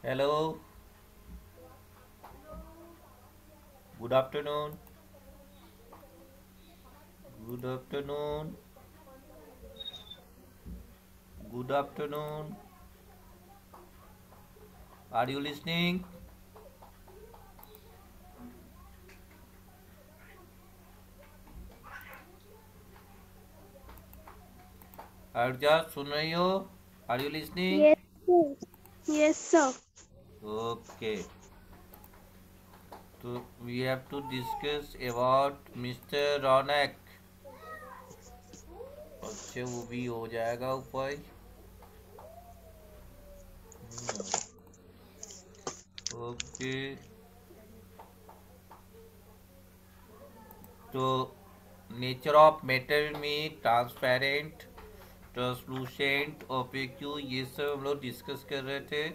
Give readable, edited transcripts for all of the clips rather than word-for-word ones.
Hello, good afternoon. Good afternoon. Good afternoon. Are you listening? अर्जा सुन रही हो? Are you listening? Yes, sir. Yes, sir. Okay. So we have to discuss about Mr. Ronak. अच्छा वो भी हो जाएगा ऊपर. Okay. तो नेचर ऑफ मैटर में ट्रांसपेरेंट, ट्रांसलूसेंट, ओपेक्यू ये सब हम लोग डिस्कस कर रहे थे.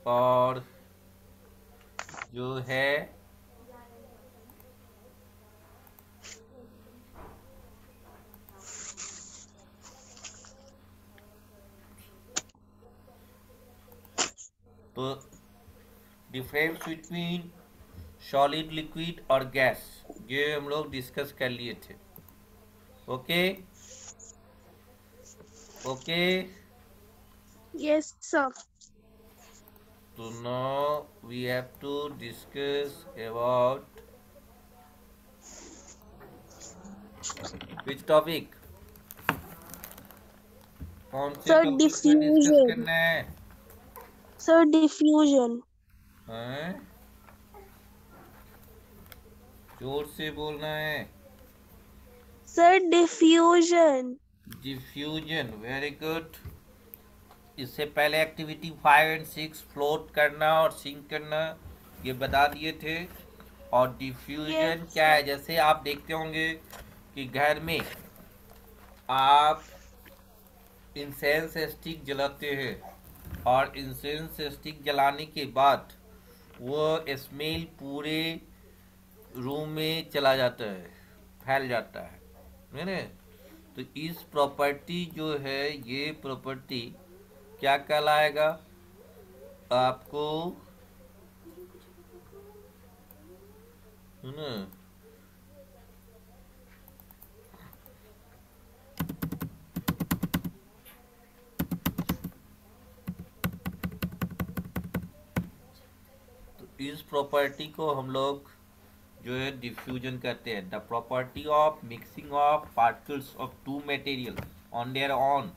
और जो है तो डिफरेंस बिटवीन सॉलिड, लिक्विड और गैस ये हम लोग डिस्कस कर लिए थे. ओके. ओके. Yes, sir. तो now we have to discuss about which topic. कौन से Sir, टॉपिक पे डिस्कस diffusion. करना है? Sir, diffusion. हैं? जोर से बोलना है. Sir, diffusion. Diffusion. Very good. इससे पहले एक्टिविटी 5 और 6 फ्लोट करना और सिंक करना ये बता दिए थे. और Yes, डिफ्यूजन क्या sir. है, जैसे आप देखते होंगे कि घर में आप इंसेंस स्टिक जलाते हैं और इंसेंस स्टिक जलाने के बाद वो स्मेल पूरे रूम में चला जाता है, फैल जाता है ना. तो इस प्रॉपर्टी जो है ये प्रॉपर्टी क्या कहलाएगा आपको, है ना. तो इस प्रॉपर्टी को हम लोग जो है डिफ्यूजन कहते हैं. The property of mixing of particles of two material on their own.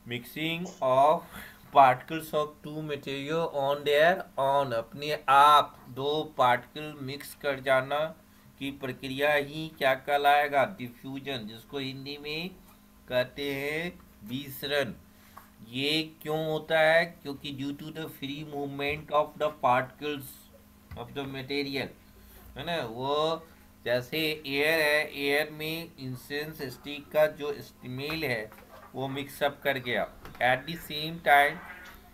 Mixing of particles of two material on their own, अपने आप दो पार्टिकल मिक्स कर जाना की प्रक्रिया ही क्या कहलाएगा, डिफ्यूजन, जिसको हिंदी में कहते हैं विसरण. ये क्यों होता है? क्योंकि due to the free movement of the particles of the material, है ना. वो जैसे एयर है, एयर में इंसेंस स्टिक का जो स्मेल है वो मिक्सअप कर गया. एट द सेम टाइम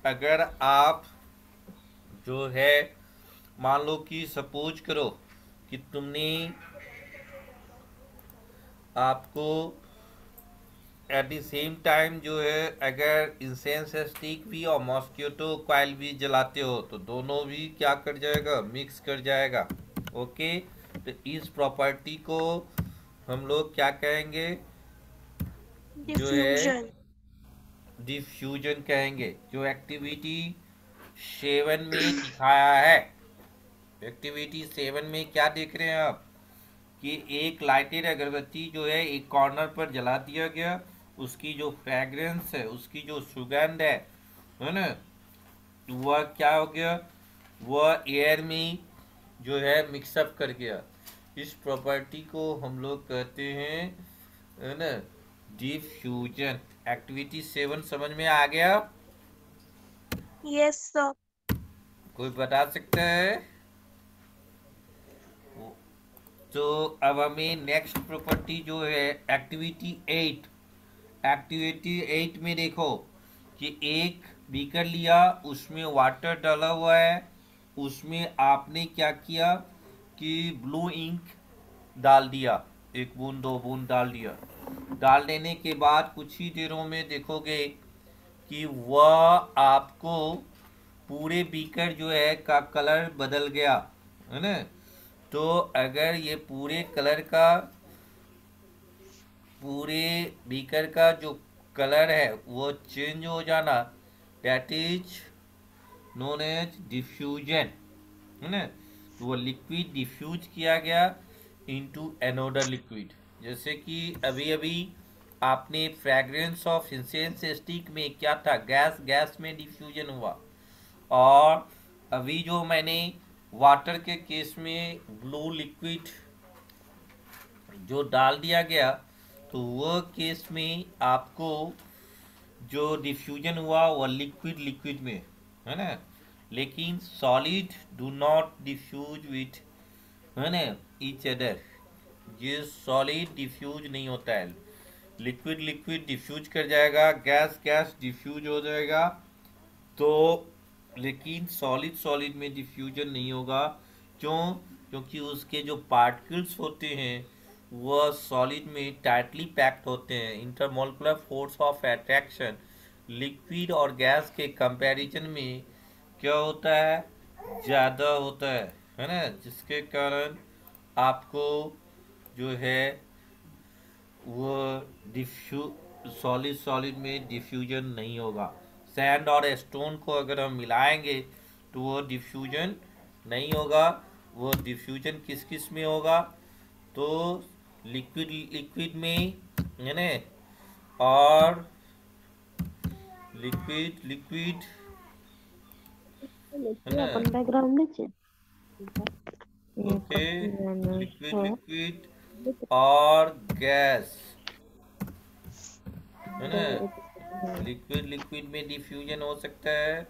अगर आप जो है मान लो कि सपोज करो कि तुमने आपको एट द सेम टाइम जो है अगर इंसेंस स्टिक भी और मॉस्किटो कॉइल भी जलाते हो तो दोनों भी क्या कर जाएगा, मिक्स कर जाएगा. ओके. तो इस प्रॉपर्टी को हम लोग क्या कहेंगे, जो है Diffusion. डिफ्यूजन कहेंगे. जो एक्टिविटी 7 में दिखाया है, एक्टिविटी 7 में क्या देख रहे हैं आप कि एक लाइटेड अगरबत्ती जो है एक कॉर्नर पर जला दिया गया. उसकी जो फ्रेग्रेंस है, उसकी जो सुगंध है ना, तो वह क्या हो गया, वह एयर में जो है मिक्सअप कर गया. इस प्रॉपर्टी को हम लोग कहते हैं, है ना, डिफ्यूजन. एक्टिविटी 7 समझ में आ गया? Yes, sir. कोई बता सकता है? तो अब हमें नेक्स्ट प्रॉपर्टी जो है एक्टिविटी 8. एक्टिविटी 8 में देखो कि एक बीकर लिया, उसमें वाटर डाला हुआ है, उसमें आपने क्या किया कि ब्लू इंक डाल दिया, 1 बूंद 2 बूंद डाल दिया. डाल देने के बाद कुछ ही देरों में देखोगे कि वह आपको पूरे बीकर जो है का कलर बदल गया, है ना। तो अगर ये पूरे बीकर का जो कलर है वो चेंज हो जाना, that is known as diffusion, है ना। तो वो लिक्विड डिफ्यूज किया गया इनटू एनोडर लिक्विड। जैसे कि अभी अभी आपने फ्रेग्रेंस ऑफ इंसेंस स्टिक में क्या था, गैस गैस में डिफ्यूजन हुआ। और अभी जो मैंने वाटर के केस में ब्लू लिक्विड जो डाल दिया गया, तो वह केस में आपको जो डिफ्यूजन हुआ वह लिक्विड लिक्विड में, है ना। लेकिन solid do not diffuse with, है ना, ईच अदर। ये सॉलिड डिफ्यूज नहीं होता है। लिक्विड लिक्विड डिफ्यूज कर जाएगा, गैस गैस डिफ्यूज हो जाएगा। तो लेकिन सॉलिड सॉलिड में डिफ्यूजन नहीं होगा। क्यों? क्योंकि उसके जो पार्टिकल्स होते हैं वह सॉलिड में टाइटली पैक्ड होते हैं। Intermolecular force of attraction liquid और गैस के कंपैरिजन में क्या होता है, ज़्यादा होता है ना। जिसके कारण आपको जो है वो डिफ्यू सॉलिड सॉलिड में डिफ्यूजन नहीं होगा। सैंड और स्टोन को अगर हम मिलाएंगे तो वो डिफ्यूजन नहीं होगा। वो डिफ्यूजन किस किस में होगा, तो लिक्विड लिक्विड में, है ना, और लिक्विड लिक्विड, है ना। अपन बैकग्राउंड नीचे ओके, लिक्विड लिक्विड और गैस, है ना। लिक्विड लिक्विड में डिफ्यूजन हो सकता है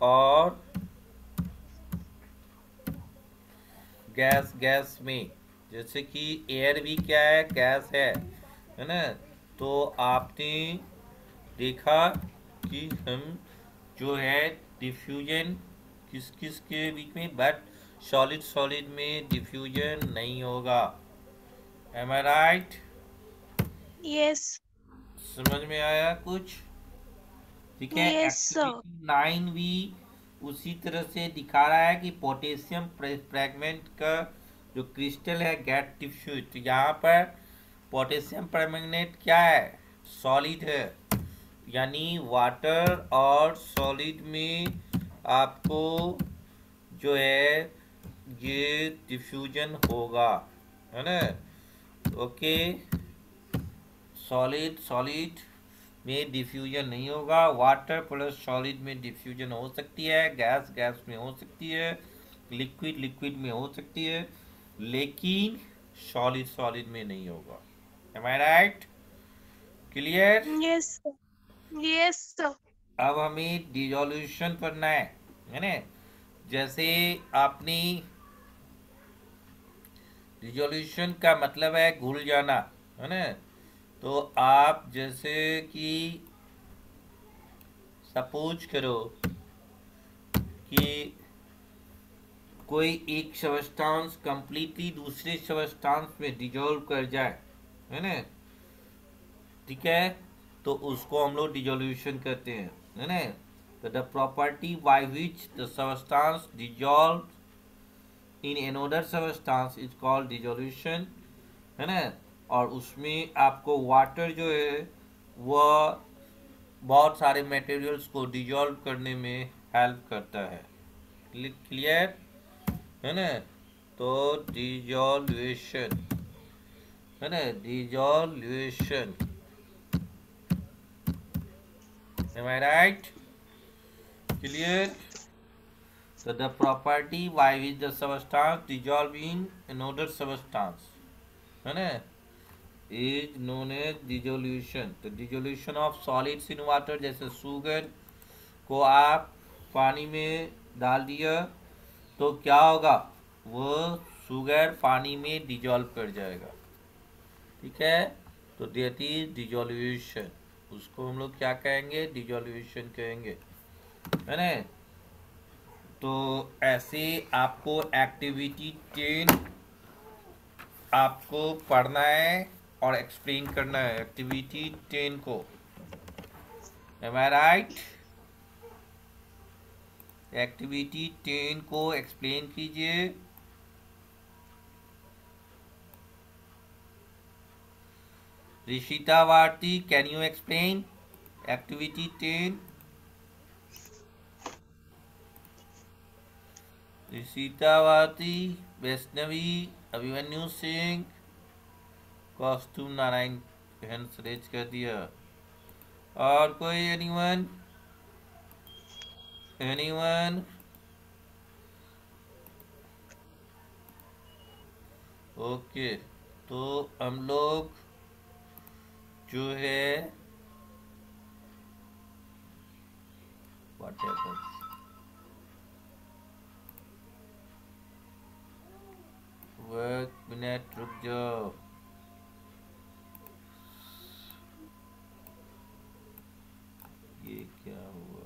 और गैस गैस में, जैसे कि एयर भी क्या है, गैस है ना। तो आपने देखा कि हम जो है डिफ्यूजन किस किस के बीच में, बट सॉलिड सॉलिड में डिफ्यूजन नहीं होगा। Am I right? Yes. समझ में आया कुछ? ठीक है। Yes, sir. एक्टिविटी 9 भी उसी तरह से दिखा रहा है कि पोटेशियम फ्रैगमेंट का जो क्रिस्टल है गेट डिफ्यूज। तो यहाँ पर पोटेशियम परमैंगनेट क्या है, सॉलिड है। यानी वाटर और सॉलिड में आपको जो है ये डिफ्यूजन होगा, है ना। ओके, सॉलिड सॉलिड में डिफ्यूजन नहीं होगा। वाटर प्लस सॉलिड में डिफ्यूजन हो सकती है, गैस गैस में हो सकती है, लिक्विड लिक्विड में हो सकती है, लेकिन सॉलिड सॉलिड में नहीं होगा। Am I right? Clear? Yes, sir. Yes, sir. अब हमें डिसोल्यूशन करना है ना। जैसे आपने डिसोल्यूशन का मतलब है घुल जाना, है ना। तो आप जैसे कि सपोज करो कि कोई एक सब्सटेंस कंप्लीटली दूसरे सब्सटेंस में डिजोल्व कर जाए, है ना, ठीक है। तो उसको हम लोग डिसोल्यूशन कहते हैं, है ना। तो the property by which the substance dissolve in another substance is called dissolution, है ना। और उसमें आपको वाटर जो है वह बहुत सारे मटेरियल्स को डिजोल्व करने में हेल्प करता है। क्लियर, है ना। तो डिजोल्यूशन, है ना, dissolution, am I right? Clear? So the property by which the substance dissolve in another substance, है ना, is known as dissolution। तो dissolution of solids in water, जैसे शुगर को आप पानी में डाल दिया तो क्या होगा, वो शुगर पानी में डिजोल्व कर जाएगा, ठीक है। तो दैट इज डिसोल्यूशन। उसको हम लोग क्या कहेंगे, डिसोल्यूशन कहेंगे, है ना। तो ऐसे आपको एक्टिविटी 10 आपको पढ़ना है और एक्सप्लेन करना है एक्टिविटी 10 को, एम आई राइट? एक्टिविटी 10 को एक्सप्लेन कीजिए। Rishita Bharti, can you explain activity 10? Rishita Bharti, Vaishnavi, Abhimanyu Singh, Kaustubh Narayan hands raise कर दिया। और कोई एनीवन? एनीवन? ओके, तो हम लोग जो है व्हाट हैपेंस, वर्क मिनट रुक जाओ। ये क्या हुआ?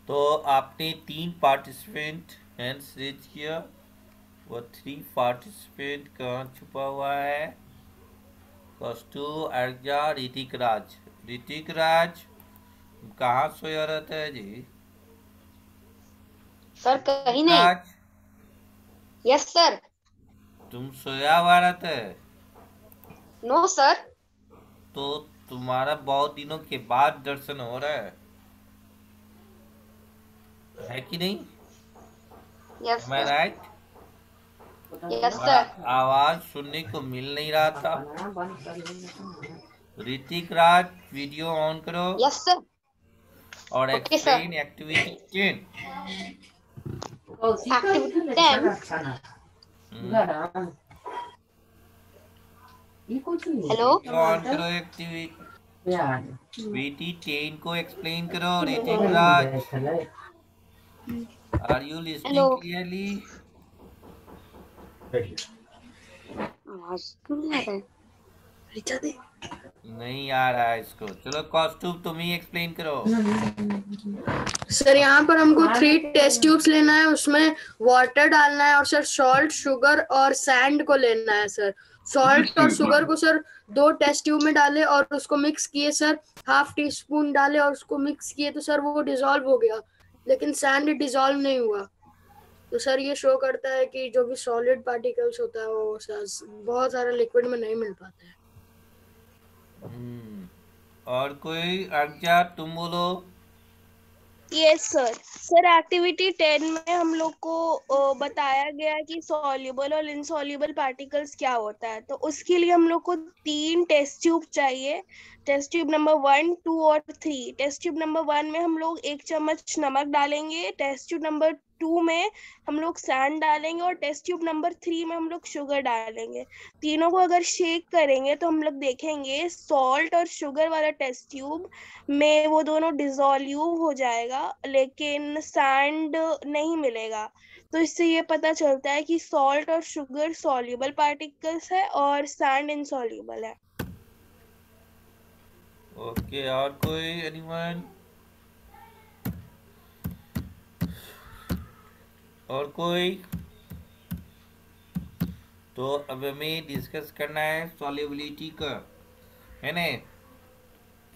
तो आपने 3 पार्टिसिपेंट हैंड्स रेज किया, वो 3 पार्टिसिपेंट कहाँ छुपा हुआ है? कौस्तुभ, अर्जा, ऋतिक राज। ऋतिक राज कहाँ सोया रहता है जी? सर कहीं नहीं। Raj, yes sir. तुम सोया हुआ रहता है? No sir. तो तुम्हारा बहुत दिनों के बाद दर्शन हो रहा है कि नहीं? Yes Am I sir. right? Yes तुम्हारा सर। आवाज सुनने को मिल नहीं रहा था। ऋतिक राज, वीडियो ऑन करो यस सर। और okay sir. Explain activity 10। Activity 10। Hello. On करो एक्टिविटी 10 को एक्सप्लेन करो। Hrithik Raj, are you listening hello. Clearly? आवाज क्यों नहीं आ रहा है? नहीं आ रहा है इसको। चलो कौस्तुभ, तुम ही एक्सप्लेन करो। सर यहाँ पर हमको 3 टेस्ट ट्यूब्स लेना है, उसमें वाटर डालना है और सर सॉल्ट, शुगर और सैंड को लेना है सर। सॉल्ट और शुगर को सर 2 टेस्ट ट्यूब में डाले और उसको मिक्स किए सर, ½ टीस्पून डाले और उसको मिक्स किए तो सर वो डिसॉल्व हो गया, लेकिन सैंड डिसॉल्व नहीं हुआ। तो सर ये शो करता है कि जो भी सॉलिड पार्टिकल्स होता है वो बहुत सारा लिक्विड में नहीं मिल पाता है। और कोई? अर्जा, तुम बोलो। Yes sir. सर एक्टिविटी 10 में हम लोग को बताया गया कि सॉल्युबल और इनसॉल्युबल पार्टिकल्स क्या होता है, तो उसके लिए हम लोग को 3 टेस्ट ट्यूब चाहिए। टेस्ट ट्यूब नंबर 1, 2 और 3। टेस्ट ट्यूब नंबर 1 में हम लोग 1 चम्मच नमक डालेंगे, टेस्ट ट्यूब नंबर 2 में हम लोग सैंड डालेंगे और टेस्ट ट्यूब नंबर 3 में हम लोग शुगर डालेंगे। तीनों को अगर शेक करेंगे तो हम लोग देखेंगे सॉल्ट और शुगर वाला टेस्ट ट्यूब में वो दोनों डिसॉल्व हो जाएगा, लेकिन सैंड नहीं मिलेगा। तो इससे ये पता चलता है कि सॉल्ट और शुगर सॉल्युबल पार्टिकल्स है और सैंड इनसॉल्युबल है। ओके, और कोई? एनीवन? और कोई? तो अब हमें डिस्कस करना है सॉल्युबिलिटी का, है ना?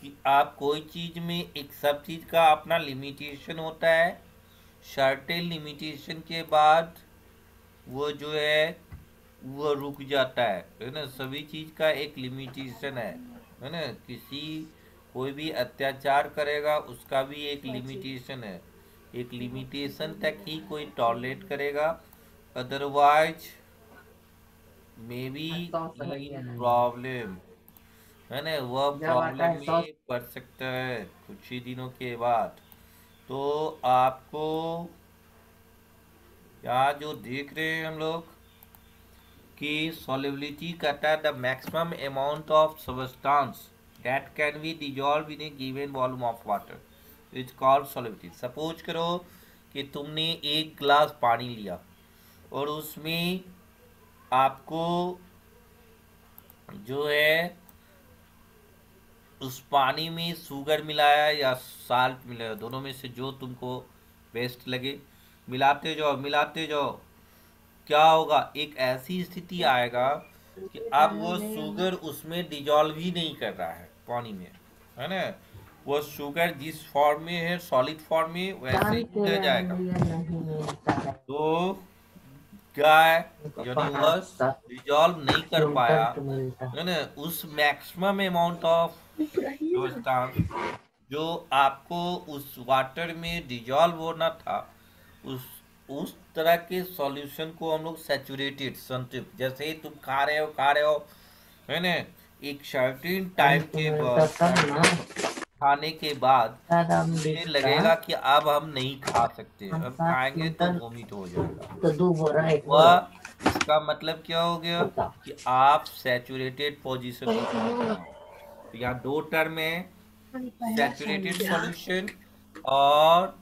कि आप कोई चीज में एक सब चीज का अपना लिमिटेशन होता है, सर्टेन लिमिटेशन के बाद वो जो है वो रुक जाता है ना? सभी चीज का एक लिमिटेशन है ना? कोई भी अत्याचार करेगा उसका भी एक लिमिटेशन है, एक लिमिटेशन तक ही कोई टॉलरेट करेगा, अदरवाइज मे बी प्रॉब्लम, है ना? वह प्रॉब्लम में पड़ सकता है कुछ ही दिनों के बाद। तो आपको यहाँ जो देख रहे हैं हम लोग कि solubility कहता है the maximum amount of substance that can be dissolve in A given volume of water is called solubility। Suppose करो कि तुमने 1 गिलास पानी लिया और उसमें आपको जो है उस पानी में शुगर मिलाया या साल्ट मिलाया, दोनों में से जो तुमको बेस्ट लगे मिलाते जाओ मिलाते जाओ। क्या होगा, एक ऐसी स्थिति आएगा कि अब वो शुगर उसमें डिजॉल्व ही नहीं कर रहा है पानी में, है ना। वो शुगर जिस फॉर्म में है, सॉलिड फॉर्म में, वैसे ही रह जाएगा। तो क्या है, यानी वह डिजॉल्व नहीं कर पाया, है ना, उस मैक्सिमम अमाउंट ऑफ सब्सटेंस जो आपको उस वाटर में डिजॉल्व होना था, उस तरह के सॉल्यूशन को हम लोग सैचुरेटेड संतृप्त, जैसे ही तुम खा रहे हो, है ना, एक सर्टेन टाइम के बाद, खाने के बाद मुझे लगेगा कि अब हम नहीं खा सकते, अब खाएंगे तो वोमिट हो जाएगा। वह इसका मतलब क्या हो गया कि आप सैचुरेटेड पोजीशन में पहुंच गए हो। तो यहाँ दो टर्म है, सैचुरेटेड सॉल्यूशन और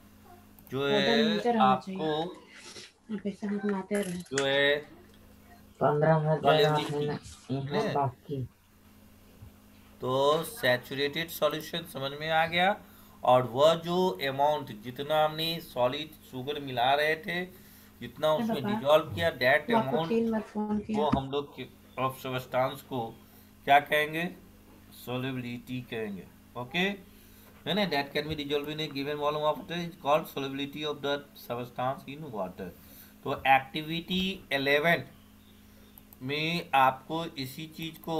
जो है आपको जो है सॉल्युबिलिटी। तो सैचुरेटेड सॉल्यूशन समझ में आ गया, और वह जो अमाउंट जितना हमने सॉलिड शुगर मिला रहे थे, जितना उसमें डिजॉल्व किया, दैट अमाउंट वो हम लोग ऑफ सब्सटेंस को क्या कहेंगे, सॉल्युबिलिटी कहेंगे। ओके, है ना, that can be dissolve in A given volume of water is called solubility of the substance in water. तो एक्टिविटी 11 में आपको इसी चीज को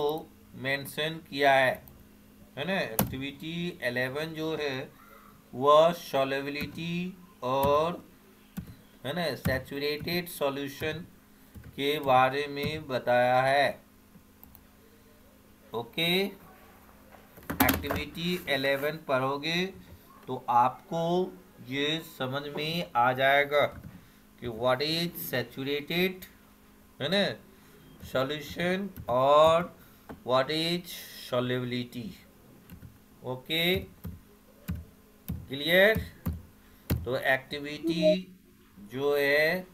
मेंशन किया है ना। एक्टिविटी 11 जो है वह सॉल्युबिलिटी और, है ना, सैचुरेटेड सॉल्यूशन के बारे में बताया है। ओके, एक्टिविटी 11 पढ़ोगे तो आपको ये समझ में आ जाएगा कि व्हाट इज सैचुरेटेड, है ना, सॉल्यूशन और what is solubility. Okay, clear. तो एक्टिविटी जो है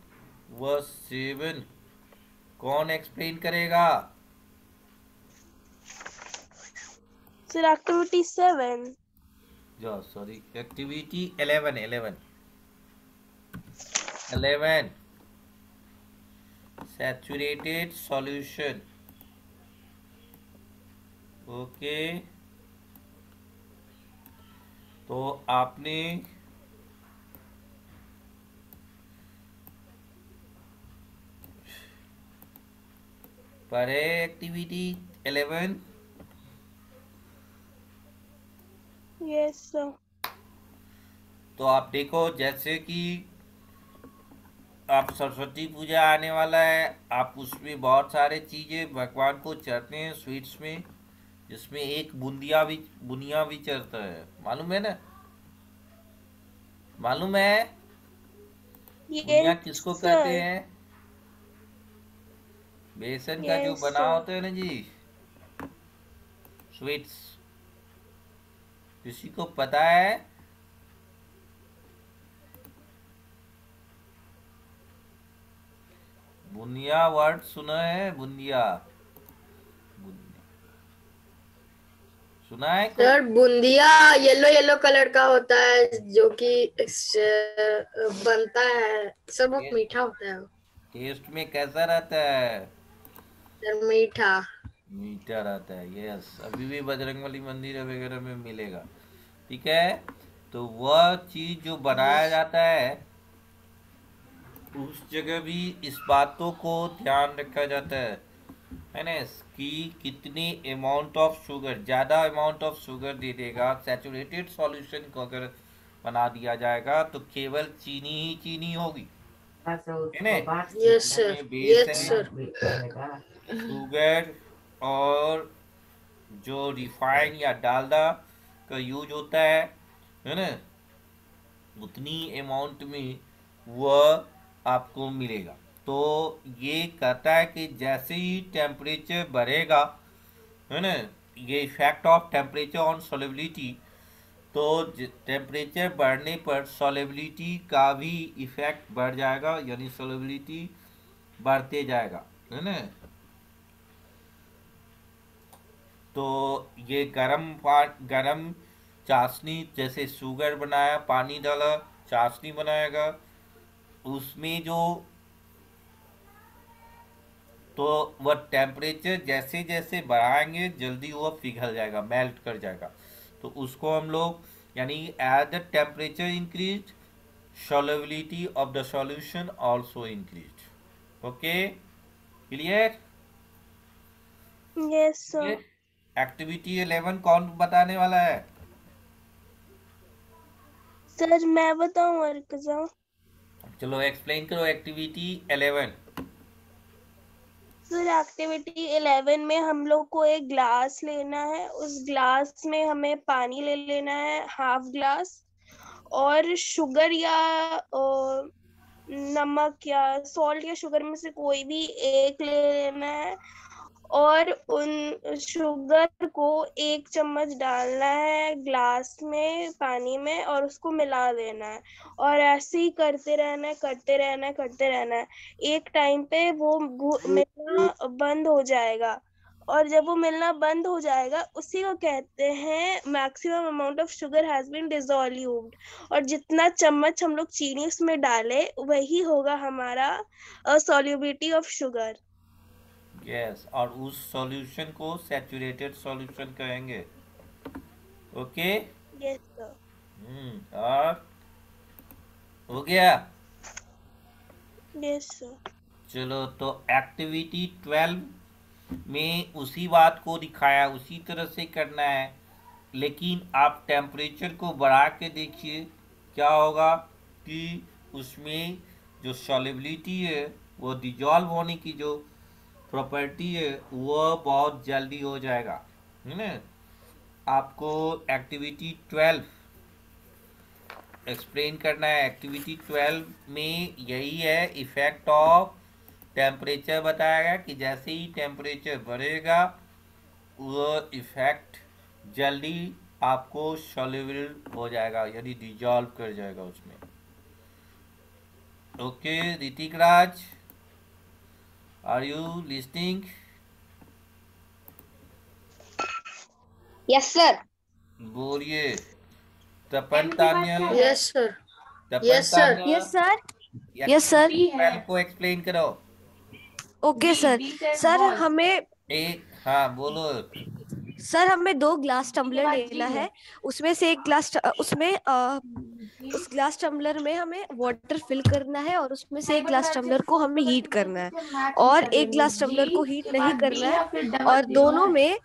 वह 7 कौन एक्सप्लेन करेगा? सर एक्टिविटी 7, जो sorry, activity 11 saturated solution. Okay, तो आपने पढ़े एक्टिविटी 11? Yes sir. तो आप देखो, जैसे कि आप सरस्वती पूजा आने वाला है, आप उसमें बहुत सारे चीजें भगवान को चढ़ते हैं स्वीट्स में, जिसमें एक बुनिया भी चढ़ता है, मालूम है ना? मालूम है बुनिया यस किसको कहते सर। हैं? बेसन का जो यस बना सर। होता है ना जी, स्वीट्स, किसी को पता है? बुनिया वर्ड सुना है? बुनिया सुना है सर बूंदिया येलो येलो कलर का होता है, जो कि बनता है, सब बहुत मीठा होता है। टेस्ट में कैसा रहता है? सर मीठा। मीठा रहता है, यस। अभी भी बजरंगबली मंदिर वगैरह में मिलेगा, ठीक है। तो वह चीज जो बनाया जाता है, उस जगह भी इस बातों को ध्यान रखा जाता है ना, कि कितनी अमाउंट ऑफ शुगर, ज़्यादा अमाउंट ऑफ शुगर दे देगा। सैचुरेटेड सॉल्यूशन को अगर बना दिया जाएगा तो केवल चीनी ही चीनी होगी, है ना। यस सर, उसमें बेस यस है, सर। शुगर और जो रिफाइन या डालडा का यूज होता है ना, उतनी अमाउंट में वह आपको मिलेगा। तो ये कहता है कि जैसे ही टेम्परेचर बढ़ेगा, है ना, ये effect of temperature on solubility, तो टेम्परेचर बढ़ने पर सॉल्युबिलिटी का भी इफेक्ट बढ़ जाएगा, यानी सॉल्युबिलिटी बढ़ते जाएगा, है ना। तो ये गरम चाशनी, जैसे शुगर बनाया, पानी डाला, चाशनी बनाएगा, उसमें जो तो वह टेम्परेचर जैसे जैसे बढ़ाएंगे जल्दी वो पिघल जाएगा, मेल्ट कर जाएगा। तो उसको हम लोग यानी as the temperature increase solubility of the solution also increased. Okay, clear? Yes sir. ये एक्टिविटी 11 कौन बताने वाला है? सर मैं बताऊं अर्कजा? चलो एक्सप्लेन करो एक्टिविटी 11। सर एक्टिविटी 11 में हम लोग को एक ग्लास लेना है, उस ग्लास में हमें पानी ले लेना है हाफ ग्लास, और शुगर या नमक या सॉल्ट या शुगर में से कोई भी एक ले लेना है, और उन शुगर को 1 चम्मच डालना है ग्लास में पानी में और उसको मिला देना है, और ऐसे ही करते रहना है करते रहना है करते रहना है। एक टाइम पे वो मिलना बंद हो जाएगा, और जब वो मिलना बंद हो जाएगा उसी को कहते हैं maximum amount of sugar has been dissolved. और जितना चम्मच हम लोग चीनी उसमें डाले वही होगा हमारा सॉल्युबिलिटी ऑफ शुगर। यस, और उस सॉल्यूशन को सैचुरेटेड सॉल्यूशन कहेंगे। ओके। Yes sir. और हो गया? Yes sir. चलो, तो एक्टिविटी 12 में उसी बात को दिखाया, उसी तरह से करना है, लेकिन आप टेम्परेचर को बढ़ा के देखिए क्या होगा कि उसमें जो सॉल्युबिलिटी है वो डिजॉल्व होने की जो प्रॉपर्टी है वो बहुत जल्दी हो जाएगा, है ना। आपको एक्टिविटी 12 एक्सप्लेन करना है। एक्टिविटी 12 में यही है, इफेक्ट ऑफ टेम्परेचर बताएगा कि जैसे ही टेम्परेचर बढ़ेगा वो इफेक्ट जल्दी आपको सॉल्युबल हो जाएगा, यानी डिजॉल्व कर जाएगा उसमें। Okay Hrithik Raj, are you listening? Yes sir. बोलिए। Tapan Tanya. Yes sir. Tapan Yes, sir. Tanya, yes sir. Yes sir. 12 को एक्सप्लेन करो। Okay sir. सर हमें हाँ बोलो। सर हमें 2 ग्लास टम्बलर लेना है, उसमें से एक ग्लास उसमें उस ग्लास टम्बलर में हमें वाटर फिल करना है, और उसमें से एक ग्लास टम्बलर को हमें हीट करना है, और एक ग्लास टम्बलर को हीट नहीं करना है, और दोनों में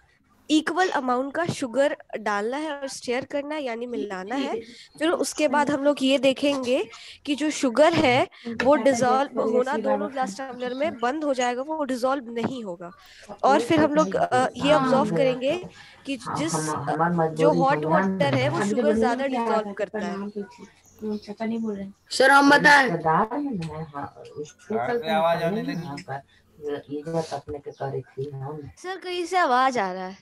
इक्वल अमाउंट का शुगर डालना है और स्टेयर करना है, यानी मिलाना है। फिर उसके बाद हम लोग ये देखेंगे कि जो शुगर है वो डिजॉल्व होना दोनों ग्लास टम्बलर में बंद हो जाएगा, वो डिजॉल्व नहीं होगा। और फिर हम लोग ये ऑब्जर्व करेंगे कि जिस जो हॉट वाटर है वो शुगर ज्यादा डिजॉल्व करता है। सर हम बताएं? आवाज आने लगी। सर कहीं से आवाज आ रहा है।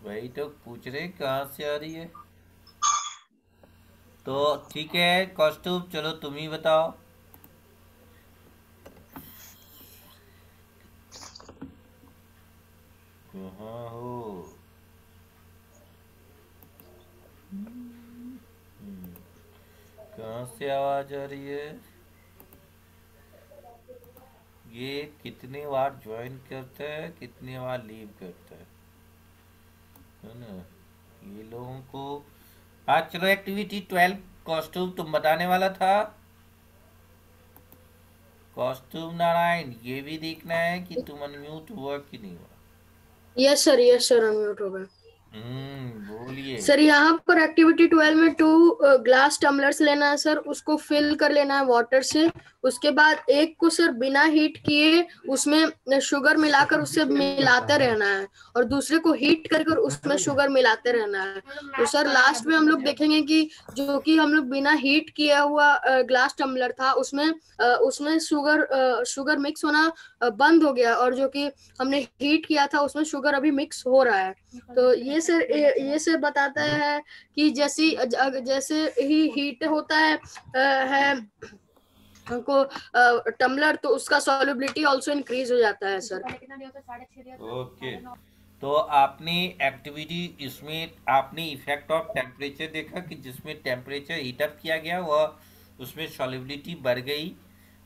वही तो पूछ रहे कहाँ से आ रही है। तो ठीक है कौस्तुभ, चलो तुम ही बताओ। कहाँ हो? कहाँ से आवाज आ रही है? ये कितने बार ज्वाइन करता है, कितने बार लीव करता है ना ये लोगों को। आज चलो एक्टिविटी 12 कौस्तुभ तुम बताने वाला था। कौस्तुभ नारायण, ये भी देखना है कि तुम अनम्यूट हुआ कि नहीं हुआ। यस सर अनम्यूट हो गए। बोलिए। सर यहाँ पर एक्टिविटी 12 में 2 ग्लास टम्बलर्स लेना है सर, उसको फिल कर लेना है वाटर से। उसके बाद एक को सर बिना हीट किए उसमें शुगर मिलाकर उससे मिलाते रहना है, और दूसरे को हीट कर उसमें शुगर मिलाते रहना है। तो सर लास्ट में हम लोग देखेंगे कि जो कि हम लोग बिना हीट किया हुआ ग्लास टम्बलर था उसमें शुगर मिक्स होना बंद हो गया, और जो कि हमने हीट किया था उसमें शुगर अभी मिक्स हो रहा है। तो ये सर बताता है कि जैसे ही हीट होता है को टम्बलर, तो उसका सॉल्युबिलिटी आल्सो इंक्रीज हो जाता है सर। ओके, तो आपने एक्टिविटी इसमें आपने इफेक्ट ऑफ टेम्परेचर देखा कि जिसमें टेम्परेचर हीटअप किया गया वह उसमें सॉल्युबिलिटी बढ़ गई,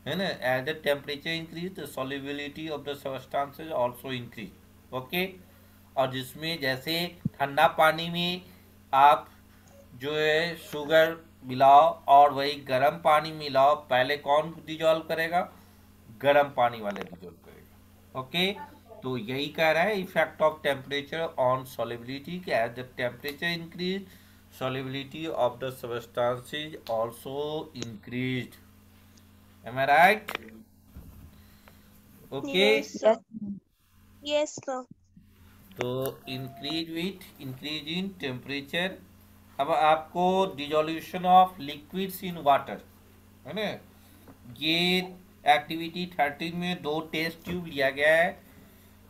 है ना, as the temperature increase the solubility of the substances also increase, okay. और जिसमें जैसे ठंडा पानी में आप जो है शुगर मिलाओ और वही गर्म पानी मिलाओ, पहले कौन डिजॉल्व करेगा? गर्म पानी वाले डिजॉल्व करेगा, ओके। तो यही कह रहा है effect of temperature on solubility, कि as the temperature increase solubility of the substances also increased. Am I right? Okay. Yes, sir. Yes, sir. तो increase in temperature. अब आपको dissolution of liquids in water, है ना, ये activity 13 में 2 test tube लिया गया है,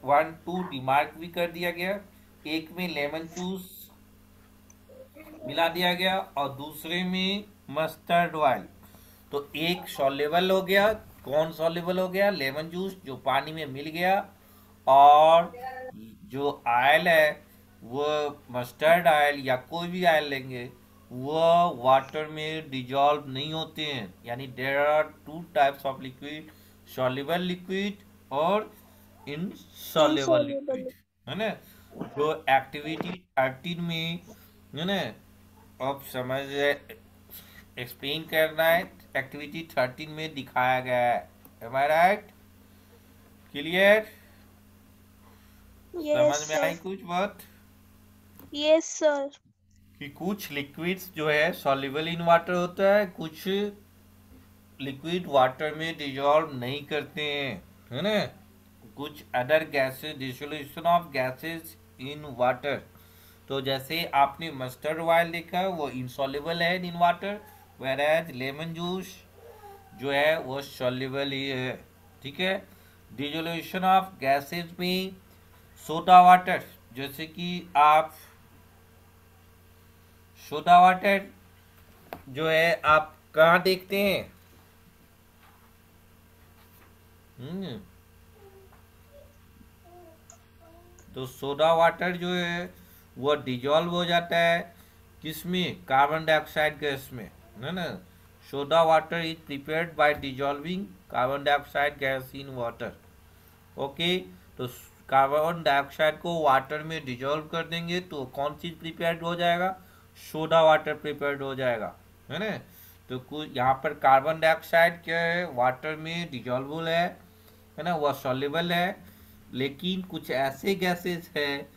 1 2 रिमार्क भी कर दिया गया। एक में लेमन जूस मिला दिया गया और दूसरे में मस्टर्ड ऑयल। तो एक सॉल्युबल हो गया, कौन सॉल्युबल हो गया? लेमन जूस, जो पानी में मिल गया, और जो ऑयल है वो मस्टर्ड ऑयल या कोई भी ऑयल लेंगे वो वाटर में डिजॉल्व नहीं होते हैं। यानी there are 2 types of liquid, soluble liquid और इनसॉल्युबल लिक्विड, है ना। जो एक्टिविटी 13 में, है ना, अब समझ एक्सप्लेन करना है, एक्टिविटी 13 में दिखाया गया है। M I right? क्लियर? समझ में आई कुछ बात? Yes sir. कि कुछ लिक्विड्स जो है सॉल्युबल इन वाटर होता है, कुछ लिक्विड वाटर में डिजॉल्व नहीं करते हैं, है ना। कुछ other gases, dissolution of gases in water. तो जैसे आपने मस्टर्ड ऑयल देखा, वो इनसॉल्युबल है in water, whereas lemon juice जो है वो सॉल्युबल ही है, ठीक है। डिसोल्यूशन ऑफ गैसेस में सोडा वाटर, जैसे कि आप सोडा वाटर जो है आप कहाँ देखते हैं? तो सोडा वाटर जो है वो डिजॉल्व हो जाता है किसमें? कार्बन डाइऑक्साइड गैस में, है ना। Soda water is prepared by dissolving carbon dioxide gas in water, okay. तो कार्बन डाइऑक्साइड को वाटर में डिजॉल्व कर देंगे तो कौन चीज प्रिपेयर्ड हो जाएगा? सोडा वाटर प्रिपेयर्ड हो जाएगा, है ना। तो कुछ यहाँ पर कार्बन डाइऑक्साइड क्या है? वाटर में डिजॉल्वेबल है ना, वह सॉल्युबल है। लेकिन कुछ ऐसे गैसेस है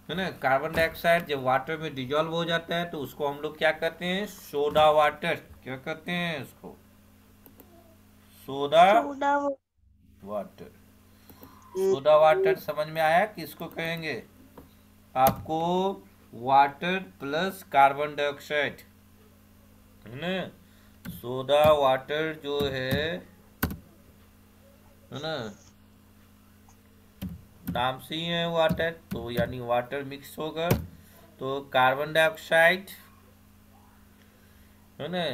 ना, कार्बन डाइऑक्साइड जब वाटर में डिजॉल्व हो जाता है तो उसको हम लोग क्या कहते हैं? Soda water. क्या कहते हैं उसको? Soda water. सोडा वाटर समझ में आया? किसको कहेंगे? आपको वाटर प्लस कार्बन डाइऑक्साइड, है ना। सोडा वाटर जो है ना, नाम से ही है वाटर, तो यानी वाटर मिक्स होगा तो कार्बन डाइऑक्साइड, है ना,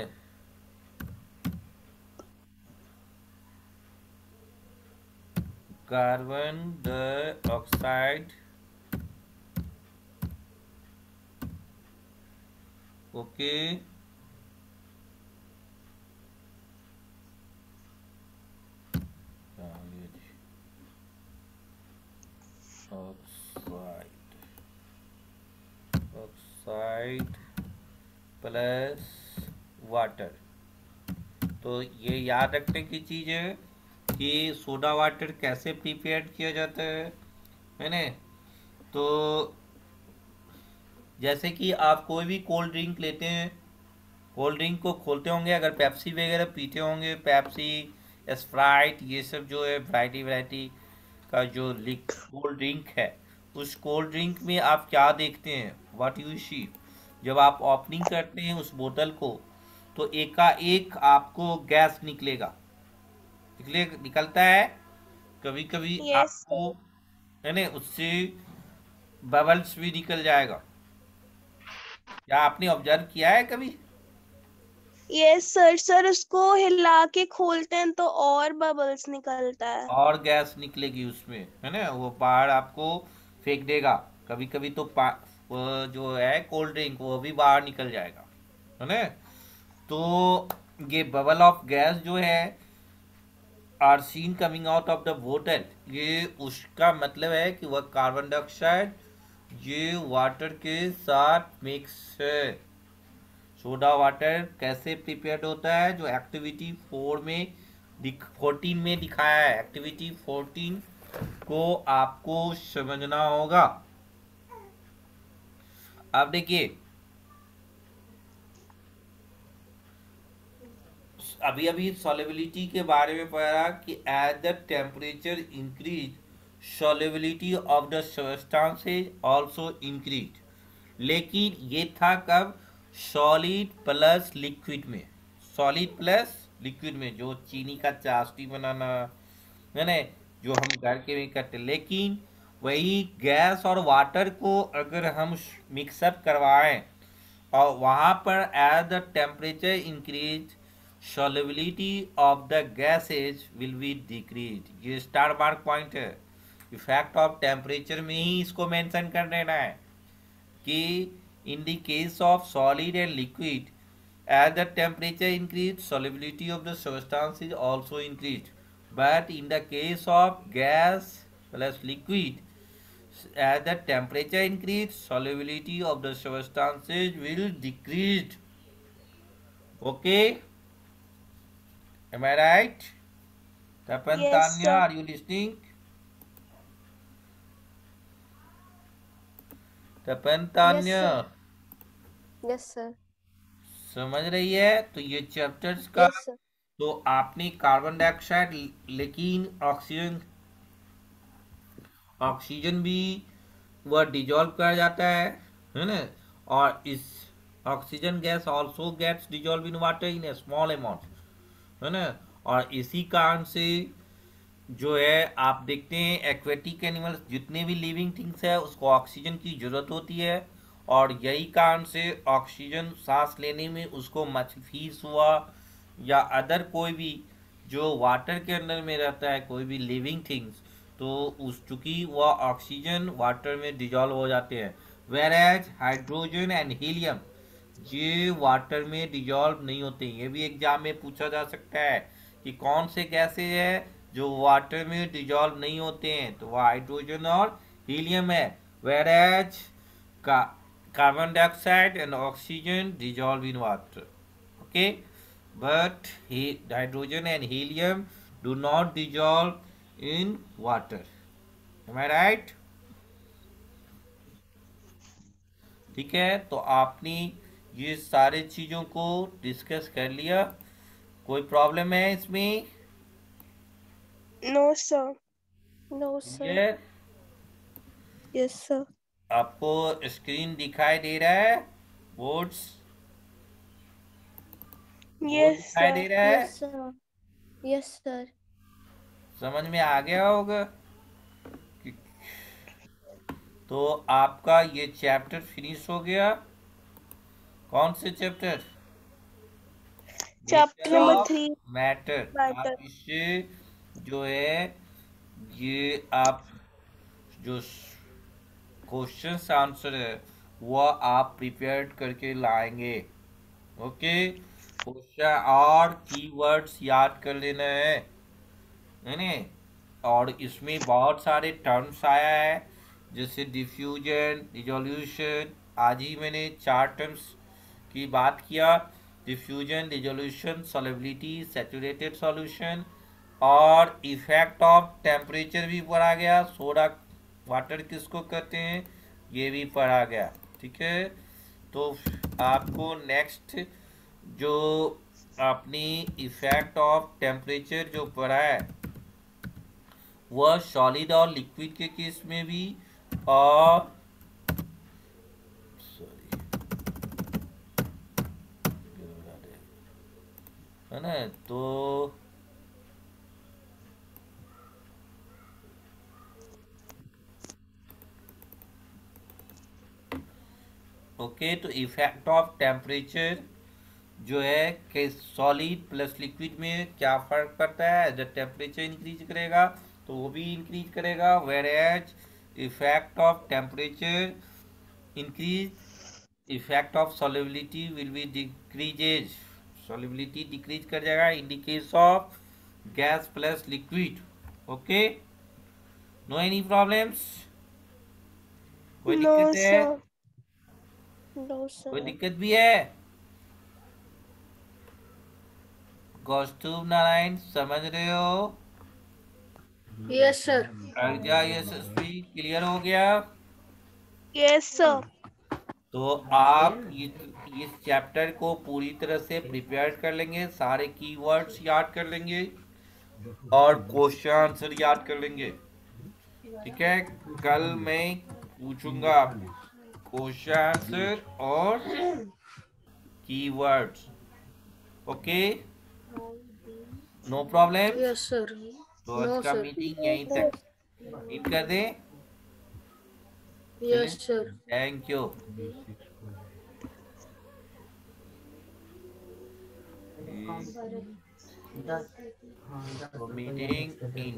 carbon dioxide, okay, oxide plus water. तो ये याद रखने की चीज है कि सोडा वाटर कैसे प्रिपेयर किया जाता है ना। तो जैसे कि आप कोई भी कोल्ड ड्रिंक लेते हैं, कोल्ड ड्रिंक को खोलते होंगे, अगर पेप्सी वगैरह पीते होंगे, पेप्सी, स्प्राइट, ये सब जो है वैरायटी का जो कोल्ड ड्रिंक है, उस कोल्ड ड्रिंक में आप क्या देखते हैं? What you see? जब आप ओपनिंग करते हैं उस बोतल को तो एकाएक आपको गैस निकलेगा, निकलता है। कभी कभी आपको, है ना, उससे बबल्स भी निकल जाएगा। क्या आपने ऑब्जर्व किया है कभी? Yes sir. सर उसको हिला के खोलते हैं तो और बबल्स निकलता है, और गैस निकलेगी उसमें, है ना, वो बाहर आपको फेंक देगा। कभी कभी तो वो जो है कोल्ड ड्रिंक वो भी बाहर निकल जाएगा, है ना। तो ये बबल ऑफ गैस जो है are seen coming out of the बोतल, ये उसका मतलब है कि वह कार्बन डाइऑक्साइड ये वाटर के साथ मिक्स है। सोडा वाटर कैसे प्रिपेयर्ड होता है, जो एक्टिविटी 14 में दिखाया है। एक्टिविटी 14 को आपको समझना होगा। अब देखिए, अभी अभी सॉल्युबिलिटी के बारे में पढ़ा कि as the temperature increase solubility of the substances also increase. लेकिन ये था कब, सॉलिड प्लस लिक्विड में। सॉलिड प्लस लिक्विड में, जो चीनी का चाशनी बनाना है ना, जो हम घर के में करते। लेकिन वही गैस और वाटर को अगर हम मिक्सअप करवाएं और वहां पर as the temperature increase solubility of the gases will be decreased। ये स्टार मार्क पॉइंट है। इफेक्ट ऑफ टेम्परेचर में ही इसको मेंशन कर देना है कि in the case of solid and liquid as the temperature increase solubility of the substance is also increased, but in the case of gas plus liquid as the temperature increase solubility of the substances will decrease। okay, am I right? Tapan, Yes, Tanya, sir. are you listening? Tapan, Tanya yes sir. समझ रही है? तो ये chapters का, yes sir. तो आपने carbon dioxide, लेकिन oxygen भी वह डिजॉल्व कर जाता है ना, और इस oxygen gas also gets dissolve in water in a small amount, है ना। और इसी कारण से जो है आप देखते हैं एक्वेटिक एनिमल्स, जितने भी लिविंग थिंग्स है, उसको ऑक्सीजन की जरूरत होती है। और यही कारण से ऑक्सीजन सांस लेने में उसको फिश हुआ या अदर कोई भी जो वाटर के अंदर में रहता है, कोई भी लिविंग थिंग्स, तो उस चूंकि वह ऑक्सीजन वाटर में डिजॉल्व हो जाते हैं। Whereas hydrogen and helium ये वाटर में डिजॉल्व नहीं होते। ये भी एग्जाम में पूछा जा सकता है कि कौन से गैसेज है जो वाटर में डिजॉल्व नहीं होते हैं, तो वह हाइड्रोजन और हीलियम है। Whereas carbon dioxide and oxygen dissolve in water, okay, but hydrogen and helium do not dissolve in water. Am I right? ठीक है, तो आपने ये सारे चीजों को डिस्कस कर लिया। कोई प्रॉब्लम है इसमें? No, sir. No sir. Clear? Yes sir. आपको स्क्रीन दिखाई दे रहा है? बोर्ड्स Yes, दिखाई दे sir. रहा है? Yes sir. Yes sir. समझ में आ गया होगा? तो आपका ये चैप्टर फिनिश हो गया। कौन से chapter? Chapter number 3. Matter. Matter. आप इससे जो है ये आप जो क्वेश्चंस आंसर है वह आप प्रिपेयर करके लाएंगे। ओके, क्वेश्चन और कीवर्ड्स याद कर लेना है ना। और इसमें बहुत सारे टर्म्स आया है, जैसे डिफ्यूजन, डिसोल्यूशन। आज ही मैंने 4 टर्म्स की बात किया, diffusion, dissolution, solubility, saturated solution, और इफेक्ट ऑफ टेम्परेचर भी पढ़ा गया। सोडा वाटर किसको कहते हैं ये भी पढ़ा गया। ठीक है, तो आपको नेक्स्ट जो अपनी इफेक्ट ऑफ टेम्परेचर जो पढ़ा है वह सॉलिड और लिक्विड के केस में भी, और है ना, तो ओके, तो इफेक्ट ऑफ टेम्परेचर जो है कि सॉलिड प्लस लिक्विड में क्या फर्क पड़ता है। जब टेम्परेचर इंक्रीज करेगा तो वो भी इंक्रीज करेगा, where as effect of temperature increase, effect of solubility will be decreases. Solubility decrease कर जाएगा in the case of gas plus liquid. Okay, no any problems? कोई नो दिक्कत है? सर. नो कोई सर. दिक्कत भी है? कौस्तुभ नारायण समझ रहे हो? Yes sir. Arja Yashasvi clear हो गया? Yes sir. तो आप इस चैप्टर को पूरी तरह से प्रिपेयर कर लेंगे, सारे कीवर्ड्स याद कर लेंगे और क्वेश्चन आंसर याद कर लेंगे. ठीक है, कल मैं पूछूंगा क्वेश्चन आंसर और keywords. Okay, no problem? Yes sir. तो आज नो का सर. मीटिंग यहीं तक इन कर दें. Yes sir. Thank you. Meeting in